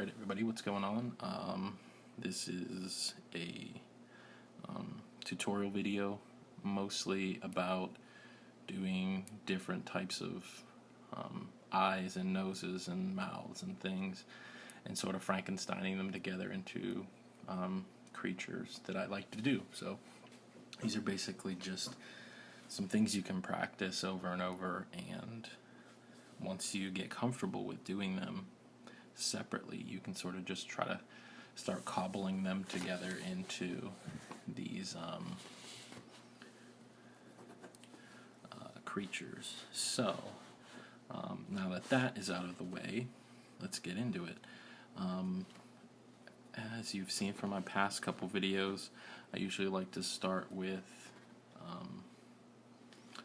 Alright everybody, what's going on? This is a tutorial video mostly about doing different types of eyes and noses and mouths and things and sort of Frankensteining them together into creatures that I like to do. So these are basically just some things you can practice over and over, and once you get comfortable with doing them separately, you can sort of just try to start cobbling them together into these creatures. So now that that is out of the way, let's get into it. As you've seen from my past couple videos, I usually like to start with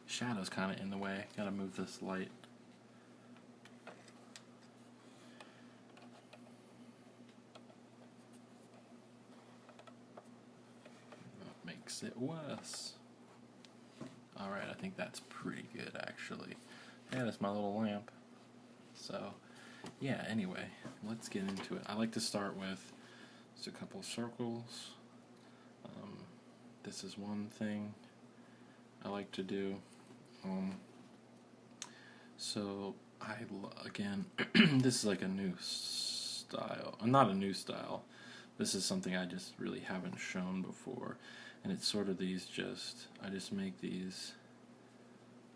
shadows kind of in the way. Gotta move this light. Makes it worse. Alright, I think that's pretty good actually. Yeah, that's my little lamp. So, yeah, anyway, let's get into it. I like to start with just a couple circles. This is one thing I like to do. So, again, this is like a new style. Not a new style. This is something I just really haven't shown before. And it's sort of I just make these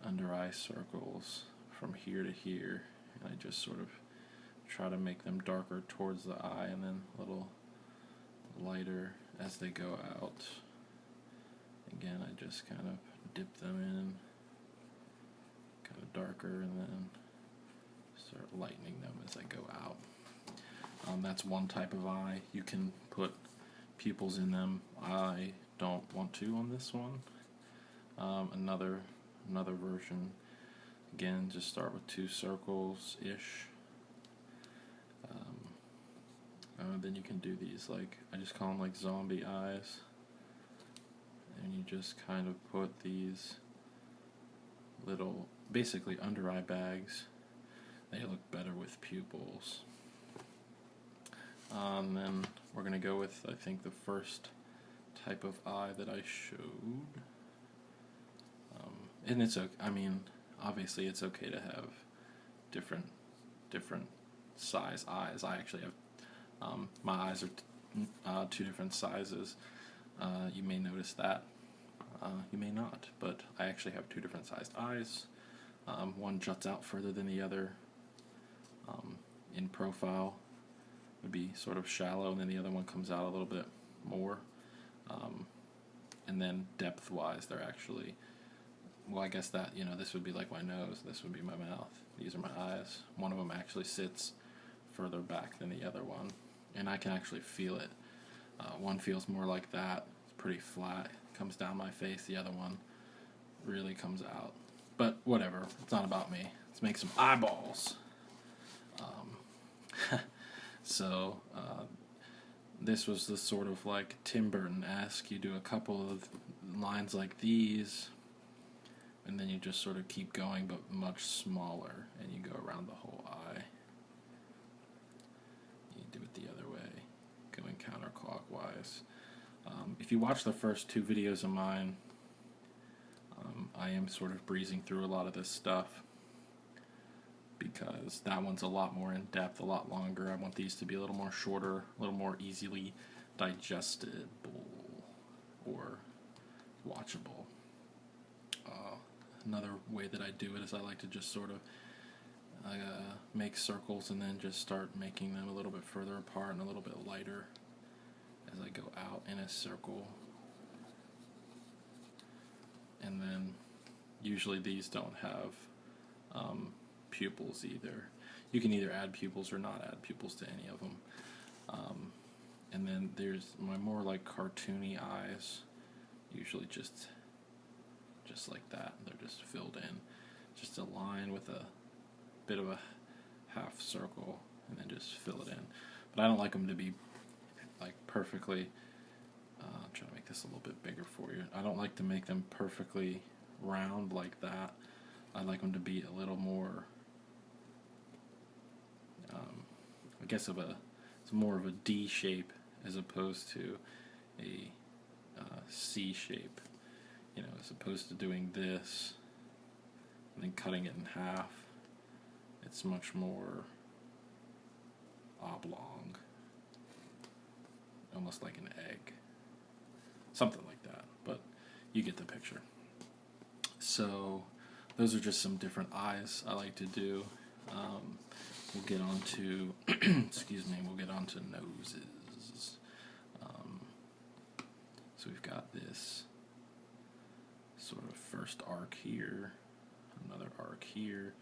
under eye circles from here to here, and I just sort of try to make them darker towards the eye and then a little lighter as they go out. Again, I just kind of dip them in, kind of darker, and then start lightening them as I go out. That's one type of eye. You can put pupils in them. I don't want to on this one. Another version, again, just start with 2 circles ish. Then you can do these, like, I just call them like zombie eyes, and you just kind of put these little, basically under eye bags. They look better with pupils. And then we're going to go with, I think, the first type of eye that I showed. And it's okay. I mean, obviously it's okay to have different size eyes. I actually have my eyes are 2 different sizes. You may notice that. You may not, but I actually have 2 different sized eyes. One juts out further than the other. In profile would be sort of shallow, and then the other one comes out a little bit more. And then depth-wise, they're actually, well, I guess that, this would be like my nose, this would be my mouth, these are my eyes. One of them actually sits further back than the other one, and I can actually feel it. One feels more like that, it's pretty flat, comes down my face. The other one really comes out. But whatever, it's not about me. Let's make some eyeballs. So, this was the sort of like Tim Burton-esque. You do a couple of lines like these, and then you just sort of keep going, but much smaller, and you go around the whole eye. You do it the other way, going counterclockwise. If you watch the first 2 videos of mine, I am sort of breezing through a lot of this stuff, because that one's a lot more in depth, a lot longer. I want these to be a little more shorter, a little more easily digestible or watchable. Another way that I do it is I like to just sort of make circles and then just start making them a little bit further apart and a little bit lighter as I go out in a circle. And then usually these don't have pupils either. You can either add pupils or not add pupils to any of them. And then there's my more like cartoony eyes, usually just like that. They're just filled in, just a line with a bit of a half circle, and then just fill it in. But I don't like them to be like perfectly, I'm trying to make this a little bit bigger for you. I don't like to make them perfectly round like that. I like them to be a little more, I guess, of a It's more of a D shape as opposed to a C shape. You know, as opposed to doing this and then cutting it in half, it's much more oblong, almost like an egg, something like that, but you get the picture. So those are just some different eyes I like to do. We'll get on to excuse me, we'll get on to noses. So we've got this sort of first arc here, another arc here,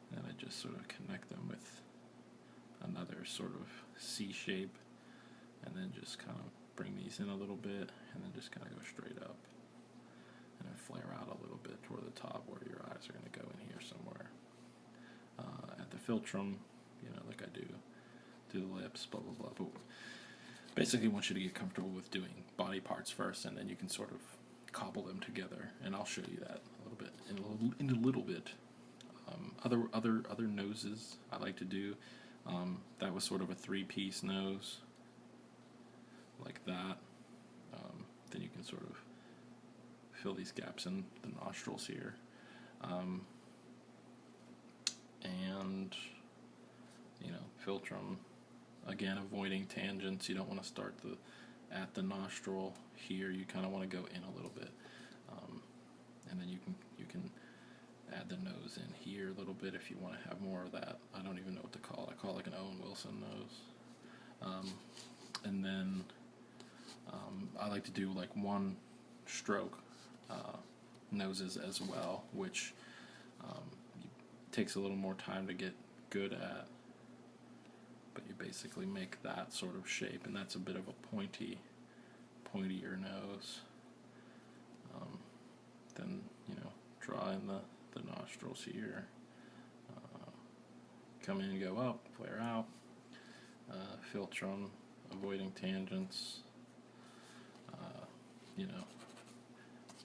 and then I just sort of connect them with another sort of C shape, and then just kind of bring these in a little bit, and then just kind of go straight up, and then flare out a little bit toward the top where your eyes are going to go in here somewhere. At the philtrum, you know, like I do the lips, blah, blah, blah. But basically, I want you to get comfortable with doing body parts first, and then you can sort of cobble them together, and I'll show you that a little bit in a little bit. Other noses I like to do. That was sort of a 3-piece nose, like that. Then you can sort of fill these gaps in the nostrils here, and you know, philtrum. Again, avoiding tangents. You don't want to start at the nostril here. You kind of want to go in a little bit, and then you can add the nose in here a little bit if you want to have more of that. I don't even know what to call it. I call it like an Owen Wilson nose. And then I like to do like one stroke noses as well, which takes a little more time to get good at. But you basically make that sort of shape, and that's a bit of a pointier nose. Then, you know, draw in the nostrils here. Come in and go up, flare out. Philtrum, avoiding tangents. You know,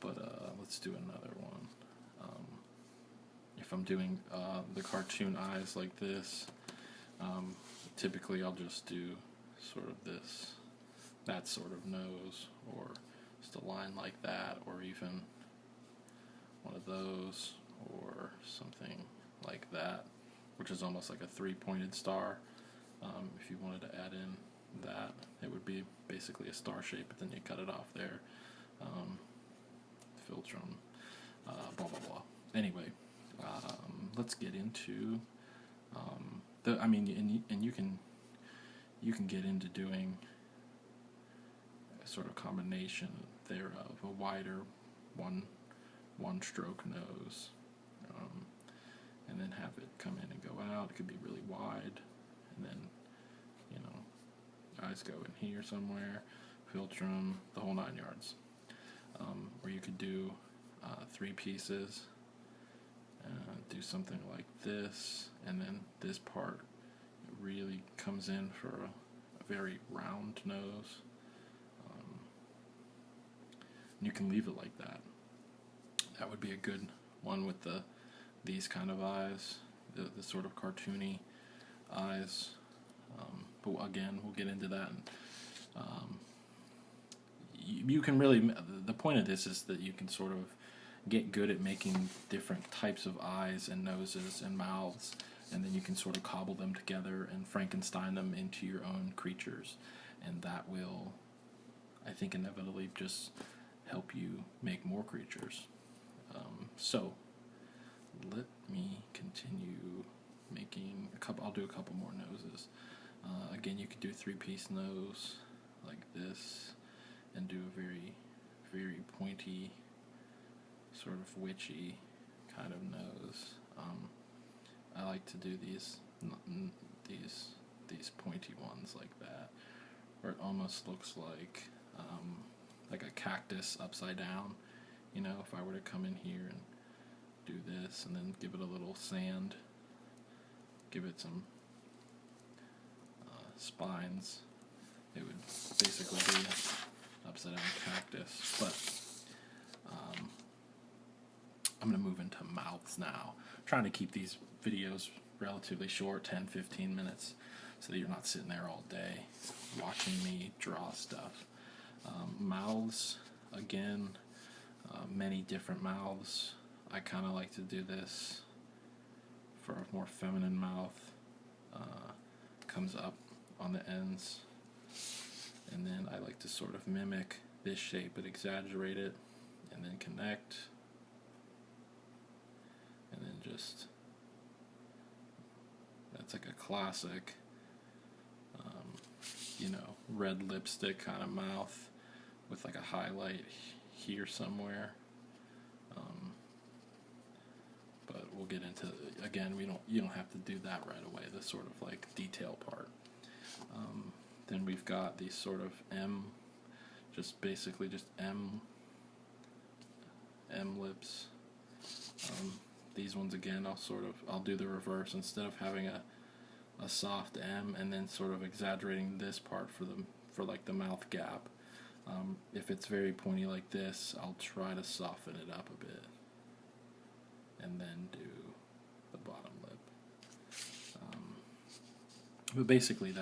but let's do another one. If I'm doing the cartoon eyes like this, typically I'll just do sort of that sort of nose, or just a line like that, or even one of those, or something like that, which is almost like a 3-pointed star. If you wanted to add in that, it would be basically a star shape, but then you cut it off there. Philtrum, blah blah blah. Anyway, let's get into and you can get into doing a sort of combination thereof, a wider one stroke nose, and then have it come in and go out. It could be really wide, and then, you know, eyes go in here somewhere, philtrum, the whole 9 yards. Or you could do 3 pieces, do something like this, and then this part really comes in for a very round nose. You can leave it like that. That would be a good one with these kind of eyes, the sort of cartoony eyes. But again, we'll get into that. And, you can really, the point of this is that you can sort of get good at making different types of eyes and noses and mouths, and then you can sort of cobble them together and Frankenstein them into your own creatures, and that will, I think, inevitably just help you make more creatures. So let me continue making I'll do a couple more noses. Again, you could do 3-piece nose like this, and do a very, very pointy, sort of witchy kind of nose. I like to do these pointy ones like that, where it almost looks like a cactus upside down. You know, if I were to come in here and do this, and then give it a little sand, give it some spines, it would basically be upside down cactus. But I'm going to move into mouths now. I'm trying to keep these videos relatively short, 10-15 minutes. so that you're not sitting there all day watching me draw stuff. Mouths, again, many different mouths. I kind of like to do this for a more feminine mouth. Comes up on the ends, and then I like to sort of mimic this shape but exaggerate it, and then connect, and then just, that's like a classic red lipstick kind of mouth with like a highlight here somewhere. But we'll get into, again, you don't have to do that right away, the sort of like detail part. Then we've got these sort of basically just M lips. These ones, again, I'll do the reverse. Instead of having a soft M and then sort of exaggerating this part for like the mouth gap. If it's very pointy like this, I'll try to soften it up a bit, and then do the bottom lip. But basically,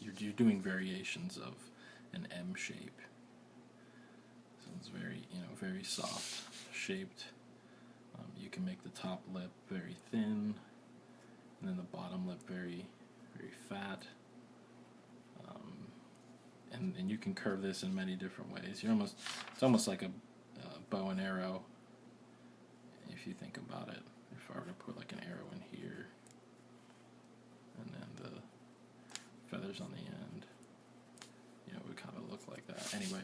you're doing variations of an M shape. So it's very soft shaped. You can make the top lip very thin, and then the bottom lip very, very fat. And you can curve this in many different ways. It's almost like a bow and arrow, if you think about it. If I were to put like an arrow in here, and then the feathers on the end, it would kind of look like that. Anyway,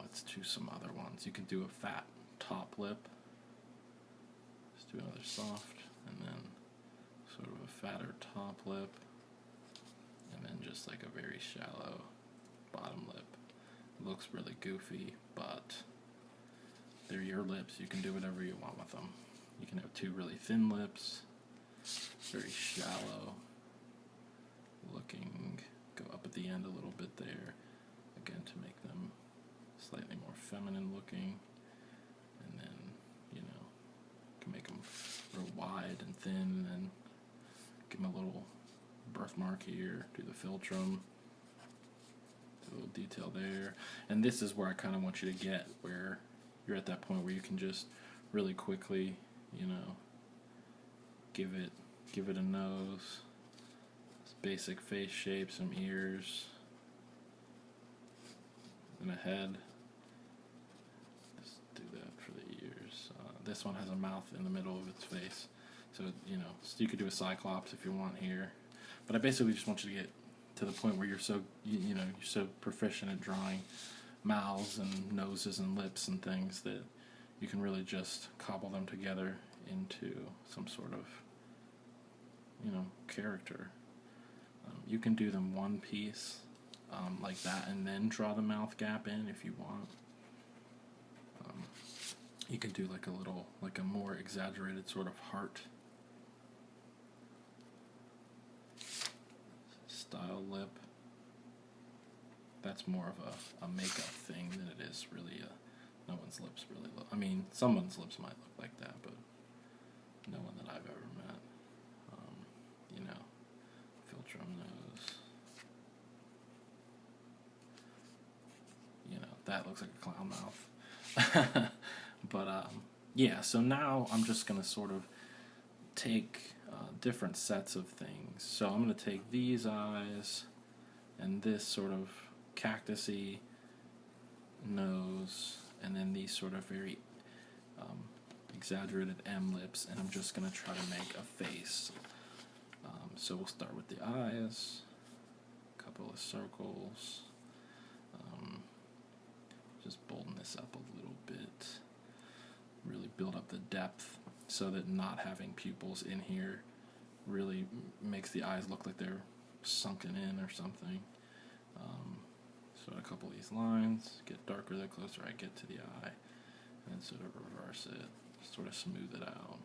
let's do some other ones. You can do a fat top lip. Let's do another soft, and then sort of a fatter top lip, and then just like a very shallow bottom lip. It looks really goofy, but they're your lips. You can do whatever you want with them. You can have two really thin lips, very shallow looking, go up at the end a little bit there, again to make them slightly more feminine looking, and then, you can make them real wide and thin, and then give them a little birthmark here, do the philtrum, do a little detail there. And this is where I kind of want you to get, where you're at that point where you can just really quickly, give it a nose, basic face shape, some ears, and a head. Just do that for the ears. This one has a mouth in the middle of its face, so so you could do a cyclops if you want here. But I basically just want you to get to the point where you're so you're so proficient at drawing mouths and noses and lips and things that you can really just cobble them together into some sort of character. You can do them one piece like that, and then draw the mouth gap in if you want. You can do like a more exaggerated sort of heart style lip. That's more of a makeup thing than it is really no one's lips really look. I mean, someone's lips might look like that, but no one that I've ever met. Philtrum nose. That looks like a clown mouth. But so now I'm just going to sort of take different sets of things. So I'm going to take these eyes and this sort of cactusy nose, and then these sort of very exaggerated M lips, and I'm just going to try to make a face. So we'll start with the eyes, a couple of circles, just bolden this up a little bit, really build up the depth so that not having pupils in here really makes the eyes look like they're sunken in or something. So a couple of these lines, get darker the closer I get to the eye, and then sort of reverse it, sort of smooth it out.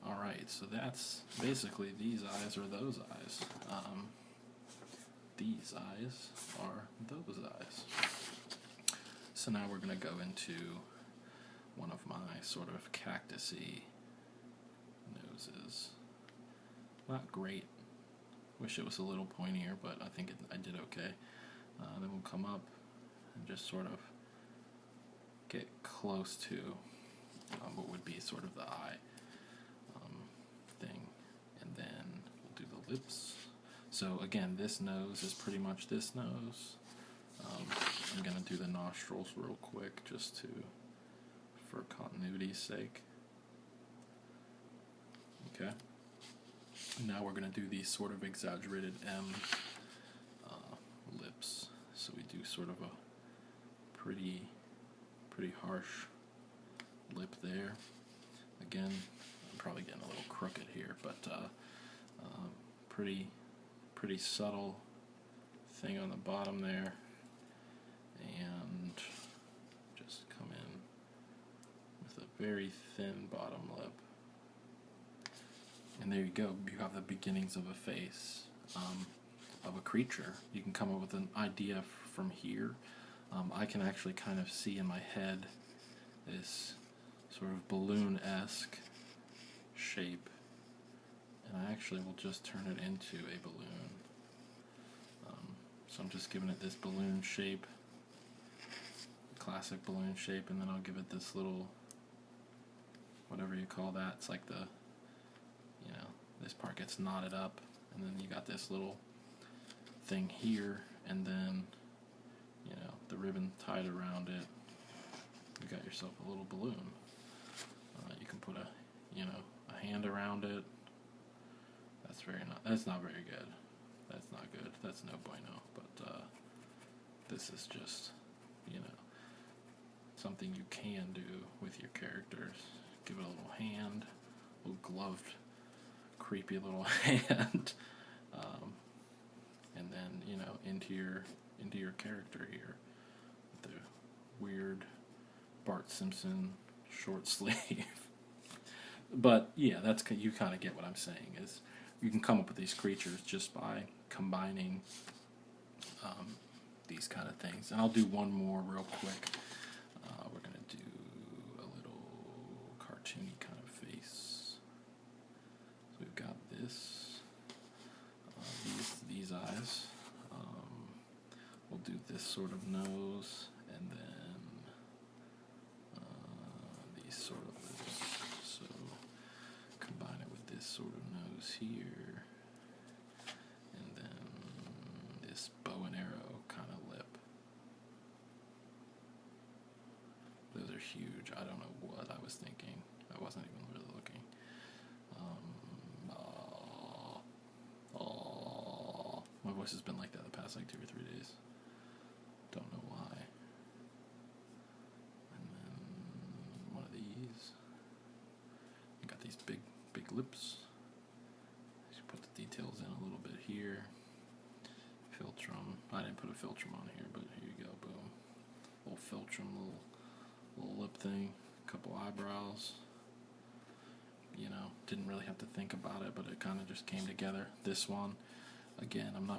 Alright, so that's basically these eyes are those eyes. These eyes are those eyes. So now we're going to go into one of my sort of cactusy noses. Not great. Wish it was a little pointier, but I think I did okay. Then we'll come up and just sort of get close to what would be sort of the eye thing. And then we'll do the lips. So again, this nose is pretty much this nose. I'm going to do the nostrils real quick just for continuity's sake. Okay. Now we're going to do these sort of exaggerated M lips. So we do sort of a pretty harsh lip there. Again, I'm probably getting a little crooked here, but pretty subtle thing on the bottom there, and just come in with a very thin bottom lip. And there you go. You have the beginnings of a face, of a creature. You can come up with an idea from here. I can actually kind of see in my head this sort of balloon-esque shape, and I actually will just turn it into a balloon. So I'm just giving it this balloon shape, classic balloon shape, and then I'll give it this little, whatever you call that. It's like the, this part gets knotted up, and then you got this little thing here, and then, the ribbon tied around it. You got yourself a little balloon. You can put a hand around it. That's not very good. That's not good. That's no bueno. But this is just, something you can do with your characters. Give it a little hand, a little gloved, creepy little hand, and then into your character here with the weird Bart Simpson short sleeve. But yeah, you kind of get what I'm saying. Is you can come up with these creatures just by combining these kind of things. And I'll do one more real quick. We're going to do a little cartoony kind of face. So we've got this, these eyes. We'll do this sort of nose, and then these sort of lips. So combine it with this sort of nose here, and then this bow and arrow kind of lip. Those are huge. I don't know what I was thinking. I wasn't even really looking. My voice has been like that the past 2 or 3 days. Don't know why. And then one of these. You got these big lips. Just put the details in a little bit here. Philtrum. I didn't put a philtrum on here, but here you go. Boom. Little philtrum, little lip thing. A couple eyebrows. Didn't really have to think about it, but it kind of just came together. This one. Again, I'm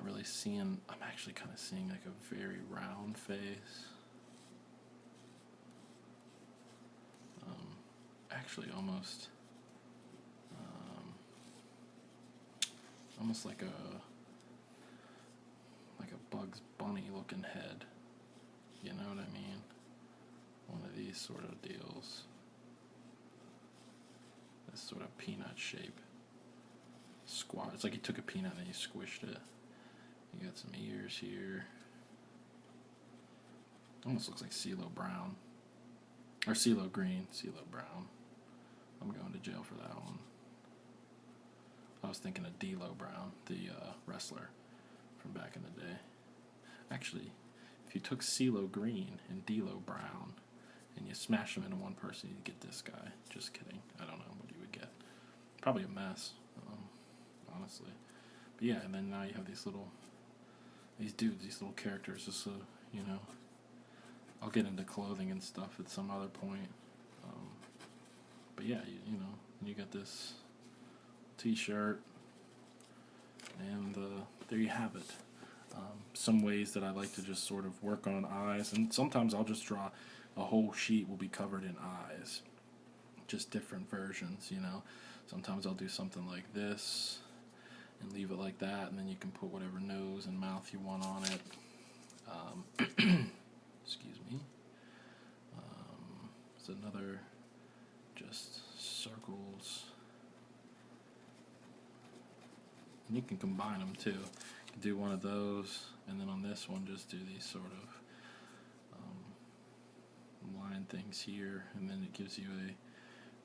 actually kind of seeing like a very round face. Actually almost like a Bugs Bunny looking head. You know what I mean? One of these sort of deals. This sort of peanut shape. It's like you took a peanut and you squished it. You got some ears here. Almost looks like CeeLo Brown. Or CeeLo Green. CeeLo Brown. I'm going to jail for that one. I was thinking of D'Lo Brown, the wrestler from back in the day. Actually, if you took CeeLo Green and D'Lo Brown and you smash them into one person, you'd get this guy. Just kidding. I don't know what you would get. Probably a mess. Honestly. But yeah, and then now you have these dudes, these little characters, just so, I'll get into clothing and stuff at some other point. But yeah, you got this t-shirt, and there you have it. Some ways that I like to just sort of work on eyes, and sometimes I'll just draw a whole sheet will be covered in eyes, just different versions, you know. Sometimes I'll do something like this and leave it like that, and then you can put whatever nose and mouth you want on it. Excuse me. It's another just circles. And you can combine them too. You can do one of those, and then on this one just do these sort of line things here, and then it gives you a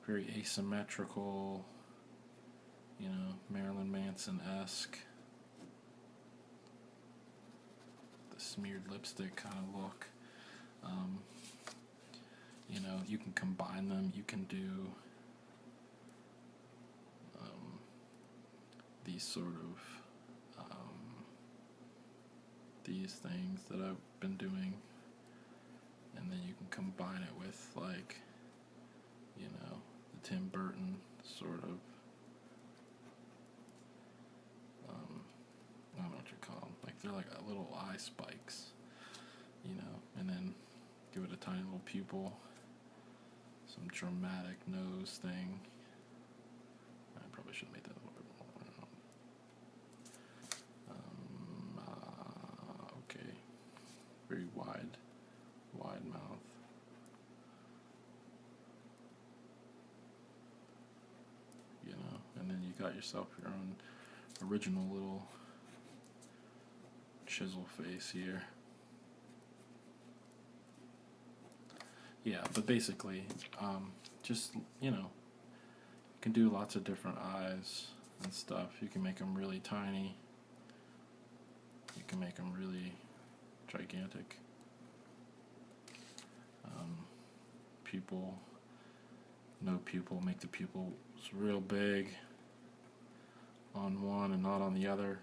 very asymmetrical, you know, Marilyn Manson-esque, the smeared lipstick kind of look. You know, you can combine them. You can do these sort of these things that I've been doing, and then you can combine it with, like, you know, the Tim Burton sort of, I don't know what you call them, like they're like little eye spikes, you know, and then give it a tiny little pupil, some dramatic nose thing. I probably should make that a little bit more. Okay, very wide mouth. You know, and then you got yourself your own original little chisel face here. Yeah, but basically, just, you know, you can do lots of different eyes and stuff. You can make them really tiny. You can make them really gigantic. Pupil, no pupil, make the pupils real big on one and not on the other.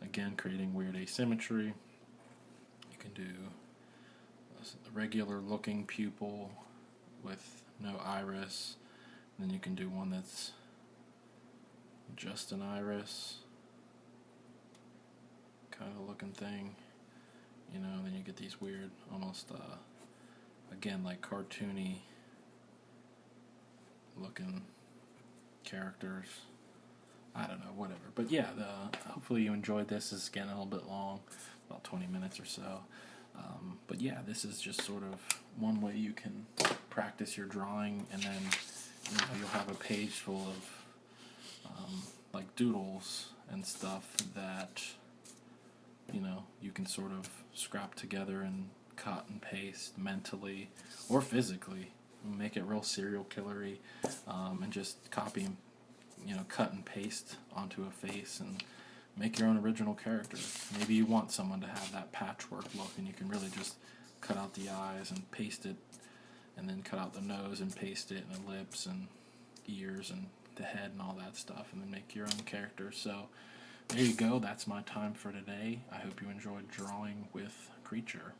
Again, creating weird asymmetry. You can do a regular looking pupil with no iris. And then you can do one that's just an iris kind of looking thing. You know, then you get these weird, almost, again, like cartoony looking characters. I don't know, whatever. But yeah, hopefully you enjoyed this. This is getting a little bit long, about 20 minutes or so. But yeah, this is just sort of one way you can practice your drawing, and then, you know, you'll have a page full of like doodles and stuff that, you know, you can sort of scrap together and cut and paste mentally or physically, make it real serial killery, and just copy and, you know, cut and paste onto a face and make your own original character. Maybe you want someone to have that patchwork look, and you can really just cut out the eyes and paste it, and then cut out the nose and paste it, and the lips and ears and the head and all that stuff, and then make your own character. So there you go. That's my time for today. I hope you enjoyed drawing with Kreatvre.